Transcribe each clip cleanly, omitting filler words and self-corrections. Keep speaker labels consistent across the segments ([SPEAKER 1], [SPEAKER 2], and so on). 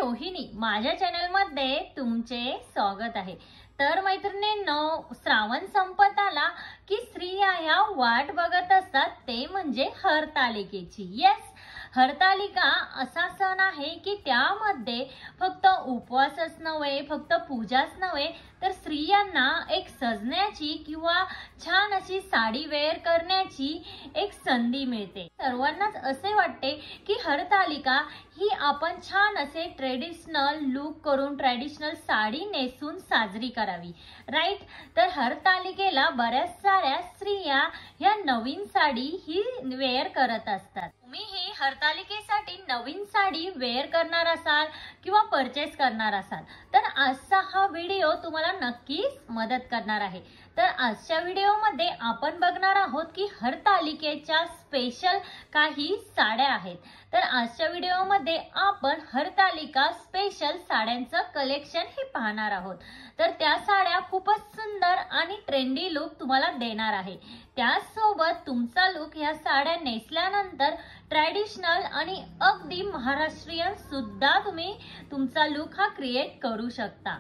[SPEAKER 1] रोहिणी, माझ्या चॅनल मध्ये तुमचे स्वागत आहे। तर मैत्रिणींनो, श्रावण संपत आला की स्त्रिया ह्या वाट बघत असतात ते म्हणजे हरतालिकेची। यस, हरतालिका असा सण आहे की त्यामध्ये फक्त उपवासच नव्हे, फक्त पूजाच नव्हे, तर स्त्रियांना एक सजण्याची किंवा छान अशी साडी वेअर करण्याची एक संधी मिळते। सर्वांनाच असे वाटते की हरतालिका ही आपण छान असे ट्रेडिशनल लुक करून ट्रेडिशनल साडी नेसून साजरी करावी, राईट। तर हरतालिकेला बऱ्याच साऱ्या स्त्रिया ह्या नवीन साडी ही वेअर करत असतात। तुम्ही ही हरतालिकेसाठी नवीन साडी वेअर करणार असाल किंवा परचेस करणार असाल तर आजचा हा व्हिडिओ तुम्हाला नक्कीच मदत करणार आहे। तर आजच्या व्हिडिओमध्ये आपण बघणार आहोत की हरतालिकेच्या स्पेशल काही साड्या आहेत। तर आजच्या व्हिडिओमध्ये आपण हरतालिका स्पेशल साड्यांचं कलेक्शन हे पाहणार आहोत। तर त्या साड्या खूपच सुंदर आणि ट्रेंडी लुक तुम्हाला देणार आहे। त्यासोबत तुमचा लुक ह्या साड्या नेसल्यानंतर ट्रेडिशनल आणि अगदी महाराष्ट्रीयन सुद्धा तुम्ही तुमचा लुक हा क्रिएट करू शकता।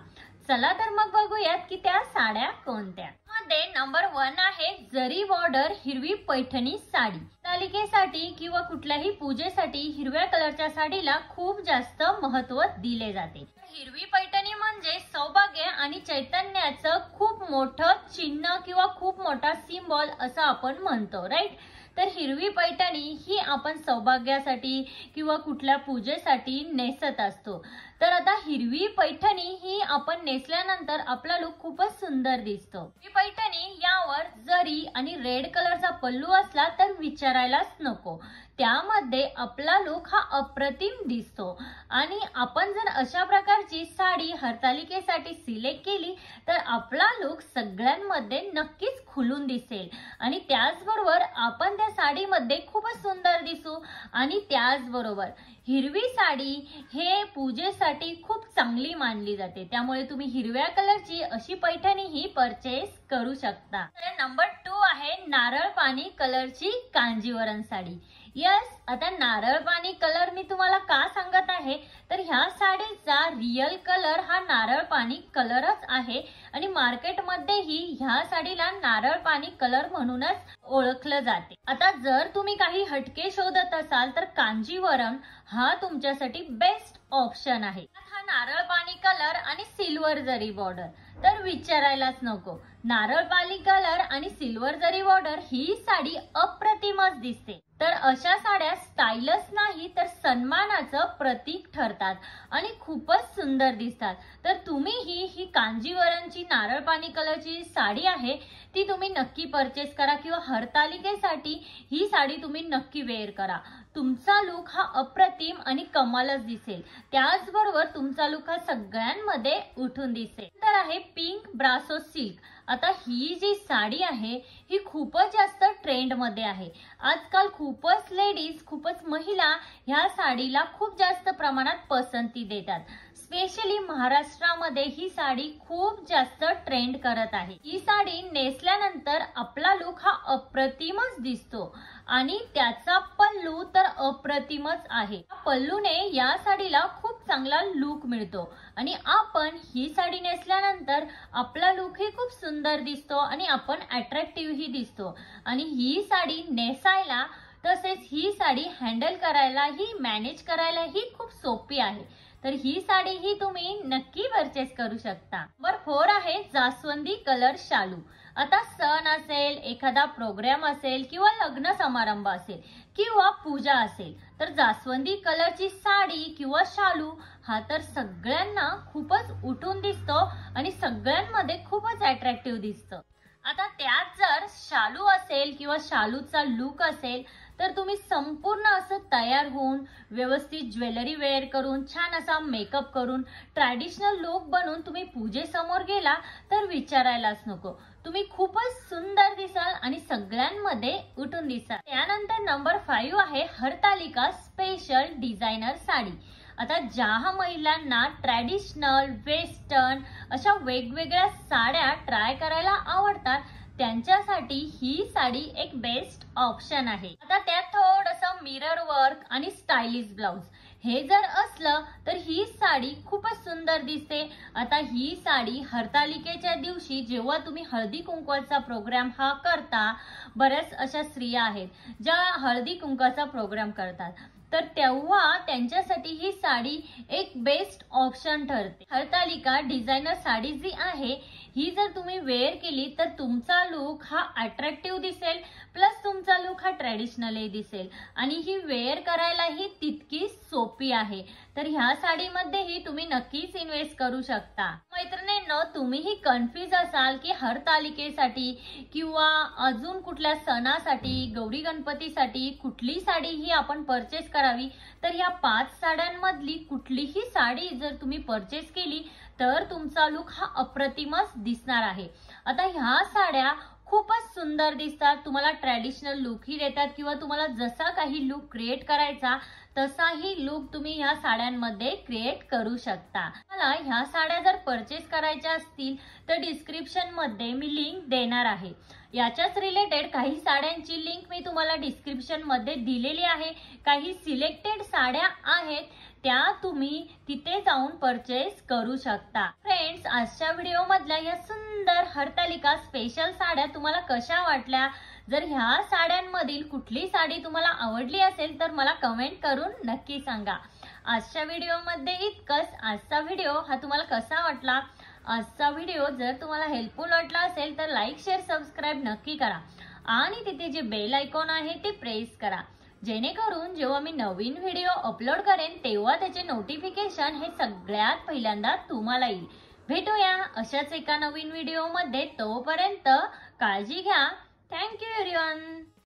[SPEAKER 1] चला तर मग बघूयात की त्या साड्या कोणत्या। मध्ये नंबर 1 आहे जरी बॉर्डर हिरवी पैठणी साडी। हरतालिकेसाठी किंवा कुठल्याही पूजेसाठी हिरव्या कलरच्या साडीला खूप जास्त महत्त्व दिले जाते। हिरवी पैठणी म्हणजे सौभाग्य आणि चैतन्याचं खूप मोठं चिन्ह किंवा खूप मोठा सिम्बॉल असं आपण म्हणतो, राईट। तर हिरवी पैठणी ही आपण सौभाग्यासाठी किंवा कुठल्या पूजेसाठी नेसत असतो। तर आता हिरवी पैठणी ही आपण नेसल्यानंतर आपला लुक खूपच सुंदर दिसतो। ही पैठणी यावर जरी आणि रेड कलरचा पल्लू असला तर विचारायलाच नको, त्यामध्ये आपला लुक हा अप्रतिम दिसतो। आणि आपण जर अशा प्रकारची साडी हरतालिकेसाठी सिलेक्ट केली तर आपला लुक सगळ्यांमध्ये नक्कीच खुलून दिसेल आणि त्याचबरोबर आपण त्या साडीमध्ये खूपच सुंदर दिसू। आणि त्याचबरोबर हिरवी साडी हे पूजेसाठी खूप चांगली मानली जाते, त्यामुळे तुम्ही हिरव्या कलरची अशी पैठणी ही परचेस करू शकता। तर नंबर 2 आहे नारळ पाणी कलरची कांजीवरम साडी। यस, आता नारळ पाणी कलर मी तुम्हाला का सांगत आहे तर ह्या साडीचा रियल कलर हा नारळ पाणी कलरच आहे आणि मार्केटमध्येही ह्या साडीला नारळ पाणी कलर म्हणूनच ओळखलं जाते। आता जर तुम्ही काही हटके शोधत असाल तर कांजीवरम हा तुमच्यासाठी बेस्ट ऑप्शन आहे। हा नारळ पाणी कलर आणि सिल्वर जरी बॉर्डर तर विचारायलाच नको। नारळ पाणी कलर आणि सिल्वर जरी बॉर्डर ही साडी अप्रतिमच दिसते। तर अशा साड्या स्टाईलच नाही तर सन्मानाचं प्रतीक ठरतात आणि खूपच सुंदर दिसतात। तर तुम्ही ही कांजीवरमची नारळ पाणी कलरची साडी आहे ती तुम्ही नक्की परचेस करा किंवा हरतालिकेसाठी ही साडी तुम्ही नक्की वेअर करा। तुमचा लुक हा अप्रतिम आणि कमालच दिसेल, त्याचबरोबर तुमचा लुक हा सगळ्यांमध्ये उठून दिसेल। तर आहे पिंक ब्रासो सिल्क। आता ही जी साडी आहे ही खूपच जास्त ट्रेंड मध्ये आहे। आजकाल खूपच लेडीज, खूपच महिला ह्या साडीला खूप जास्त प्रमाणात पसंती देतात। स्पेशली महाराष्ट्रामध्ये ही साडी खूप जास्त ट्रेंड करत आहे। ही साडी नेसल्यानंतर आपला लुक हा अप्रतिमच दिसतो आणि त्याचा पल्लू तर अप्रतिमच आहे। पल्लूने या साडीला खूप चांगला लुक मिळतो आणि आपण ही साडी नेसल्यानंतर आपला लुक ही खूप सुंदर दिसतो आणि आपण अट्रॅक्टिव्ह ही दिसतो। आणि ही साडी नेसायला तसेच ही साडी हँडल करायला ही मॅनेज करायला ही खूप सोपी आहे। तर ही साडी ही तुम्ही नक्की परचेस करू शकता। नंबर 4 आहे जास्वंदी कलर शालू। आता सण असेल, एखादा प्रोग्राम असेल किंवा लग्न समारंभ असेल किंवा पूजा असेल तर जास्वंदी कलरची साडी किंवा शालू हा तर सगळ्यांना खूपच उठून दिसतो आणि सगळ्यांमध्ये खूपच अट्रॅक्टिव्ह दिसतो। आता त्यात जर शालू असेल किंवा शालूचा लुक असेल तर तुम्ही संपूर्ण असं तयार होऊन व्यवस्थित ज्वेलरी वेअर करून छान असा मेकअप करून ट्रेडिशनल लुक बनवून तुम्ही पूजेसमोर गेला तर विचारायलाच नको, तुम्ही खूपच सुंदर दिसाल आणि सगळ्यांमध्ये उठून दिसाल। त्यानंतर नंबर 5 आहे हरतालिका स्पेशल डिझायनर साडी। आता ज्या महिलांना ट्रेडिशनल, वेस्टर्न अशा वेगवेगळ्या साड्या ट्राय करायला आवडतात त्यांच्यासाठी ही साडी एक बेस्ट ऑप्शन आहे। आता त्यात थोडंसं मिरर वर्क आणि स्टाइलिश ब्लाउज हे जर असलं तर ही साडी खूपच सुंदर दिसते. आता ही साडी हरतालिकेच्या दिवशी जेव्हा तुम्ही हळदी कुंकवाचा प्रोग्राम हा करता, बऱ्याच अशा स्त्रिया आहेत ज्या हळदी कुंकवाचा प्रोग्राम करतात, तर तेव्हा त्यांच्यासाठी ही साडी एक बेस्ट ऑप्शन ठरते. हरतालिका डिझायनर साडी जी आहे ही जर तुम्ही वेअर केली तर तुमचा लुक हा अट्रॅक्टिव्ह दिसेल, प्लस तुमचा लुक हा ट्रेडिशनलही दिसेल आणि ही वेअर करायलाही तितकी सोपी आहे. तर ह्या साडीमध्येही तुम्ही नक्कीच इन्व्हेस्ट करू शकता. मैत्रिणींनो, तुम्हीही कन्फ्यूज असाल की हरतालिकेसाठी किंवा अजून कुठल्या सणासाठी, गौरी गणपतीसाठी कुठली साडी ही आपण परचेस करावी, तर या 5 साड्यांमधली कुठलीही साडी जर तुम्ही परचेस केली तर तुमचा लुक हा अप्रतिमच दिसणार आहे. आता ह्या साड्या खूपच सुंदर दिसतात, तुम्हाला ट्रेडिशनल लुकही देतात किंवा तुम्हाला जसा काही लुक क्रिएट करायचा तसाही लुक तुम्ही ह्या साड्यांमध्ये क्रिएट करू शकता. मला ह्या साड्या जर परचेस करायच्या असतील तर डिस्क्रिप्शन मध्ये मी लिंक देणार आहे. याच्याच रिलेटेड काही साड्यांची लिंक मी तुम्हाला डिस्क्रिप्शन मध्ये दिलेली आहे. काही सिलेक्टेड साड्या आहेत त्या तुम्ही तिथे जाऊन परचेस करू शकता. फ्रेंड्स, आजच्या व्हिडिओ मधल्या या सुंदर हरतालिका स्पेशल साड्या तुम्हाला कशा वाटल्या? जर ह्या साड्यांमधील कुठली साडी तुम्हाला आवडली असेल तर मला कमेंट करून नक्की सांगा. आजच्या व्हिडिओमध्ये इतकंच. आजचा व्हिडिओ हा तुम्हाला कसा वाटला? आजचा व्हिडिओ जर तुम्हाला हेल्पफुल वाटला असेल तर लाईक, शेअर, सबस्क्राईब नक्की करा आणि तिथे जे बेल आयकॉन आहे ते प्रेस करा, जेणेकरून जेव्हा मी नवीन व्हिडिओ अपलोड करेन तेव्हा त्याचे नोटिफिकेशन हे सगळ्यात पहिल्यांदा तुम्हाला येईल. भेटूया अशाच एका नवीन व्हिडिओमध्ये. तोपर्यंत काळजी घ्या. Thank you everyone.